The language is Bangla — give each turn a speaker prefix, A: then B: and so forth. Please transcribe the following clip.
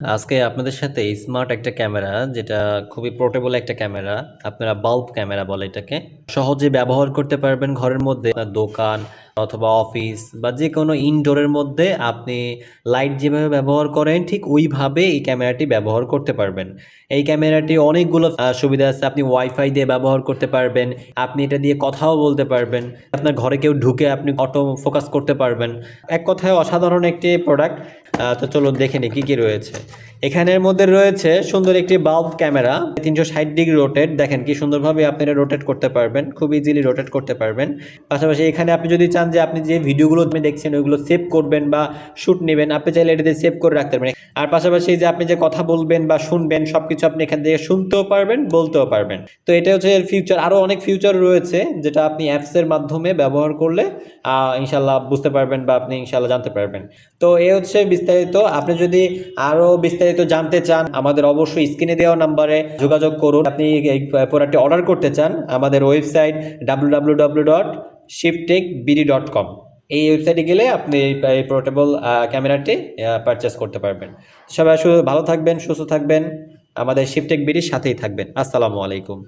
A: আজকে আপনাদের সাথে স্মার্ট একটা ক্যামেরা যেটা খুবই পোর্টেবল একটা ক্যামেরা, আপনারা বাল্ব ক্যামেরা বলে এটাকে। সহজে ব্যবহার করতে পারবেন ঘরের মধ্যে, আপনার দোকান অথবা অফিস বা যেকোনো ইনডোরের মধ্যে আপনি লাইট যেভাবে ব্যবহার করেন ঠিক ওইভাবে এই ক্যামেরাটি ব্যবহার করতে পারবেন। এই ক্যামেরাটি অনেকগুলো সুবিধা আছে। আপনি ওয়াইফাই দিয়ে ব্যবহার করতে পারবেন, আপনি এটা দিয়ে কথাও বলতে পারবেন, আপনার ঘরে কেউ ঢুকে আপনি অটো ফোকাস করতে পারবেন। এক কথায় অসাধারণ একটি প্রোডাক্ট। তো চলুন দেখে নিই কী কী রয়েছে। এখানের মধ্যে রয়েছে সুন্দর একটি বাল্ব ক্যামেরা, 360 ডিগ্রি রোটেট। দেখেন কি সুন্দরভাবে আপনি এটা রোটেট করতে পারবেন, খুব ইজিলি রোটেট করতে পারবেন। পাশাপাশি এখানে আপনি যদি চান যে আপনি যে ভিডিওগুলো আপনি দেখছেন ওইগুলো সেভ করবেন বা শ্যুট নেবেন, আপনি চাইলে এটাতে সেভ করে রাখতে পারবেন। আর পাশাপাশি যে আপনি যে কথা বলবেন বা শুনবেন সবকিছু আপনি এখান থেকে শুনতেও পারবেন, বলতেও পারবেন। তো এটা হচ্ছে এর ফিউচার। আরও অনেক ফিউচার রয়েছে যেটা আপনি অ্যাপসের মাধ্যমে ব্যবহার করলে ইনশাল্লাহ বুঝতে পারবেন বা আপনি ইনশাল্লাহ জানতে পারবেন। তো এ হচ্ছে বিস্তারিত। আপনি যদি আরও বিস্তারিত জানতে চান আমাদের অবশ্যই স্ক্রিনে দেওয়া নাম্বারে যোগাযোগ করুন। আপনি এই প্রোডাক্টটি অর্ডার করতে চান, আমাদের ওয়েবসাইট www.shiptechbd.com, এই ওয়েবসাইটে গেলে আপনি এই পোর্টেবল ক্যামেরাটি পারচেস করতে পারবেন। সবাই ভালো থাকবেন, সুস্থ থাকবেন, আমাদের শিপটেক বিডির সাথেই থাকবেন। আসসালামু আলাইকুম।